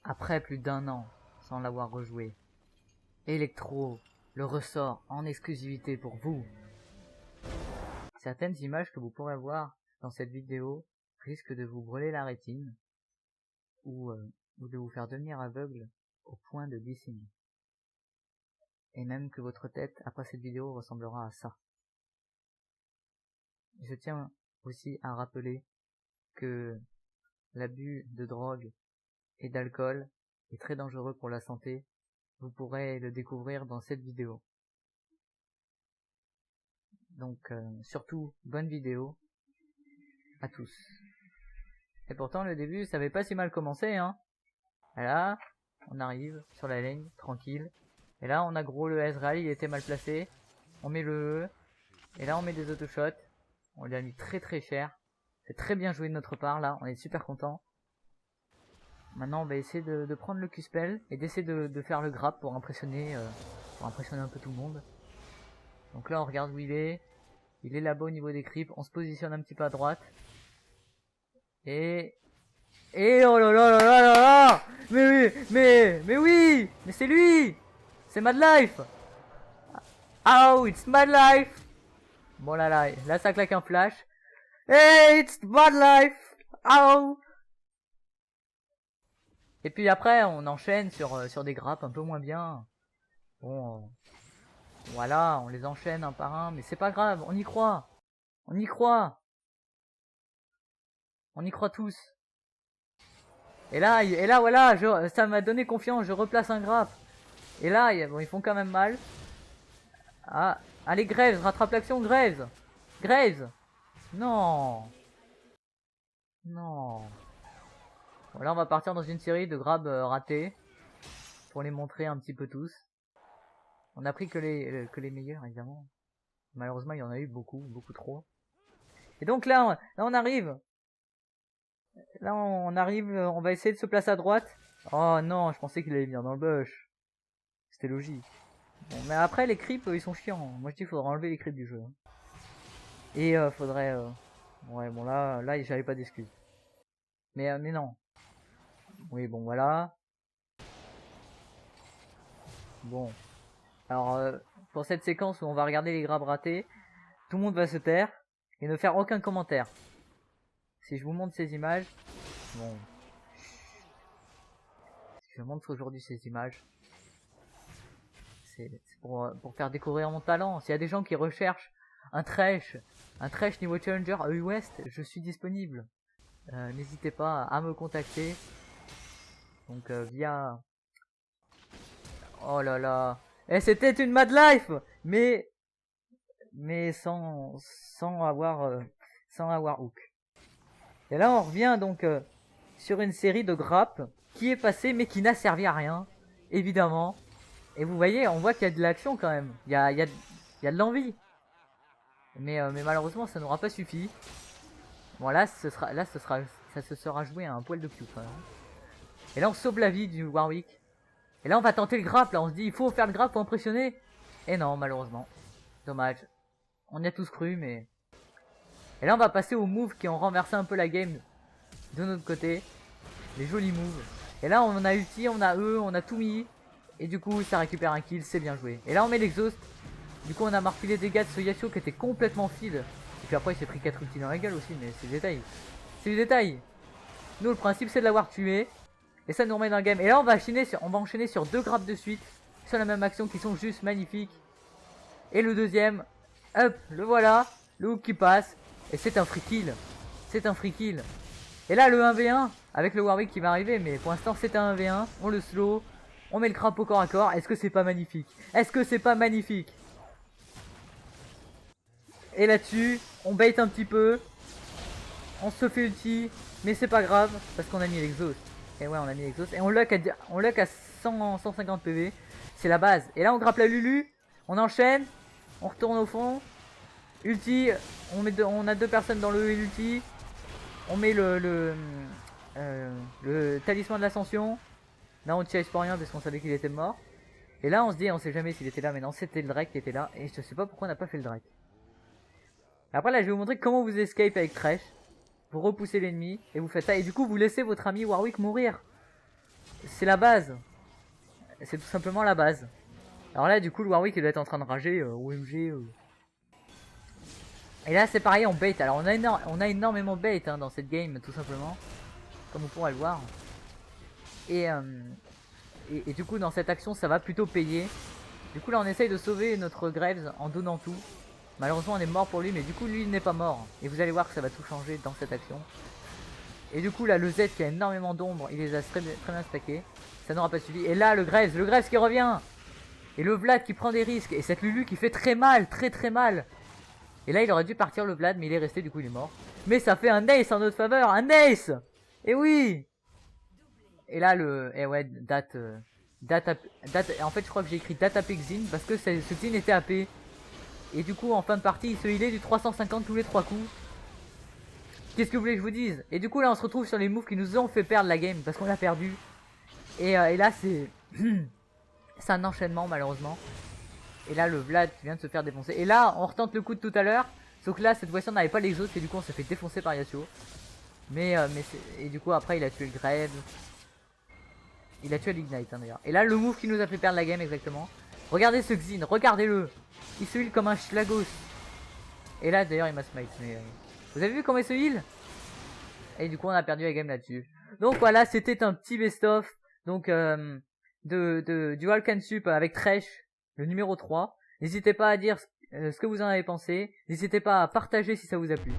après plus d'1 an sans l'avoir rejoué. Electro le ressort en exclusivité pour vous. Certaines images que vous pourrez voir dans cette vidéo risquent de vous brûler la rétine ou de vous faire devenir aveugle au point de glycémie. Et même que votre tête après cette vidéo ressemblera à ça. Je tiens aussi à rappeler que l'abus de drogue et d'alcool est très dangereux pour la santé. Vous pourrez le découvrir dans cette vidéo. Donc surtout, bonne vidéo à tous. Et pourtant le début ça avait pas si mal commencé hein. Et là, on arrive sur la ligne, tranquille. Et là on a gros le Ezreal, il était mal placé. On met le E. Et là on met des autoshots. On lui a mis très très cher. C'est très bien joué de notre part là, on est super content. Maintenant on va essayer de prendre le Q-Spell et d'essayer de faire le grab pour impressionner un peu tout le monde. Donc là on regarde où il est. Il est là-bas au niveau des creeps. On se positionne un petit peu à droite. Et oh là là là là là là. Mais oui. Mais c'est lui. C'est Mad Life. Oh, it's Mad Life. Bon là ça claque un flash. Hey, it's Mad Life. Oh. Et puis après on enchaîne sur des grappes un peu moins bien. Bon, voilà, on les enchaîne un par un, mais c'est pas grave, on y croit. On y croit. On y croit tous. Et là voilà, ça m'a donné confiance, je replace un grappe. Et là, bon, ils font quand même mal. Ah, allez Graves, rattrape l'action Graves. Graves. Non. Non. Bon, là on va partir dans une série de grabs ratés. Pour les montrer un petit peu tous. On a pris que les meilleurs évidemment. Malheureusement il y en a eu beaucoup trop. Et donc là on arrive. Là on arrive, on va essayer de se placer à droite. Oh non, je pensais qu'il allait venir dans le bush. C'était logique. Bon, mais après les creeps ils sont chiants. Moi je dis qu'il faudrait enlever les creeps du jeu. Et faudrait... Ouais bon là j'avais pas d'excuses. Mais non. Oui bon voilà. Bon. Alors pour cette séquence où on va regarder les grabs ratés, tout le monde va se taire et ne faire aucun commentaire. Si je vous montre ces images, bon, si je montre aujourd'hui ces images, c'est pour faire découvrir mon talent. S'il y a des gens qui recherchent un trash niveau challenger à West, je suis disponible. N'hésitez pas à me contacter. Donc via... Oh là là. Et c'était une Mad Life, mais sans avoir hook. Et là on revient donc sur une série de grappes qui est passée mais qui n'a servi à rien, évidemment. Et vous voyez, on voit qu'il y a de l'action quand même. Il y a de l'envie. Mais malheureusement ça n'aura pas suffi. Bon là ça se sera joué à un poil de cul quand même. Et là on sauve la vie du Warwick. Et là on va tenter le grappe, là on se dit il faut faire le grappe pour impressionner. Et non malheureusement. Dommage. On y a tous cru mais... Et là on va passer aux moves qui ont renversé un peu la game de notre côté. Les jolis moves. Et là on a ulti, on a E, on a tout mis. Et du coup ça récupère un kill, c'est bien joué. Et là on met l'exhaust. Du coup on a marqué les dégâts de ce Yasuo qui était complètement feed. Et puis après il s'est pris 4 ultis dans la gueule aussi, mais c'est des détails. C'est du détail. Nous le principe c'est de l'avoir tué. Et ça nous remet dans le game. Et là on va enchaîner sur 2 grappes de suite. Sur la même action qui sont juste magnifiques. Et le deuxième, hop, le voilà. Le hook qui passe. Et c'est un free kill. C'est un free kill. Et là le 1v1 avec le Warwick qui va arriver. Mais pour l'instant c'est un 1v1. On le slow. On met le crapaud corps à corps. Est-ce que c'est pas magnifique? Est-ce que c'est pas magnifique? Et là-dessus, on bait un petit peu. On se fait ulti. Mais c'est pas grave. Parce qu'on a mis l'exhaust. Et ouais, on a mis l'exhaust. Et on luck à 150 PV. C'est la base. Et là, on grappe la Lulu. On enchaîne. On retourne au fond. Ulti. On a 2 personnes dans le ulti. On met le talisman de l'ascension. Là, on chase pour rien parce qu'on savait qu'il était mort. Et là, on se dit, on sait jamais s'il était là. Mais non, c'était le Drake qui était là. Et je sais pas pourquoi on n'a pas fait le Drake. Après, là, je vais vous montrer comment vous escape avec Thresh. Vous repoussez l'ennemi et vous faites ça. Et du coup, vous laissez votre ami Warwick mourir. c'est la base. C'est tout simplement la base. Alors là, du coup, le Warwick il doit être en train de rager. OMG. Et là, c'est pareil, on bait. Alors, on a énormément bait hein, dans cette game, tout simplement. Comme vous pourrez le voir. Et, et du coup, dans cette action, ça va plutôt payer. Du coup, là, on essaye de sauver notre Graves en donnant tout. Malheureusement, on est mort pour lui, mais du coup, lui, il n'est pas mort. Et vous allez voir que ça va tout changer dans cette action. Et du coup, là, le Z qui a énormément d'ombre, il les a très bien stackés. Ça n'aura pas suivi. Et là, le Graves qui revient. Et le Vlad qui prend des risques. Et cette Lulu qui fait très mal, très mal. Et là, il aurait dû partir le Vlad, mais il est resté, du coup, il est mort. Mais ça fait un ace en notre faveur, un ace. Et oui. Et là, et ouais, date, en fait, je crois que j'ai écrit date AP Xin parce que ce Xin était AP. Et du coup, en fin de partie, il se healait du 350 tous les 3 coups. Qu'est-ce que vous voulez que je vous dise? Et du coup, là, on se retrouve sur les moves qui nous ont fait perdre la game parce qu'on l'a perdu. Et là, c'est c'est un enchaînement, malheureusement. Et là, le Vlad qui vient de se faire défoncer. Et là, on retente le coup de tout à l'heure. Sauf que là, cette fois-ci, on n'avait pas l'exhaust et du coup, on s'est fait défoncer par Yasuo. Et du coup, après, il a tué le Grave. Il a tué l'Ignite, hein, d'ailleurs. Et là, le move qui nous a fait perdre la game, exactement. Regardez ce Xin, regardez-le. Il se heal comme un schlagos. Et là, d'ailleurs, il m'a smite. Mais vous avez vu comment il se heal? Et du coup, on a perdu la game là-dessus. Donc voilà, c'était un petit best-of. Donc, du Vulcan Sup avec Thresh, le numéro 3. N'hésitez pas à dire ce que vous en avez pensé. N'hésitez pas à partager si ça vous a plu.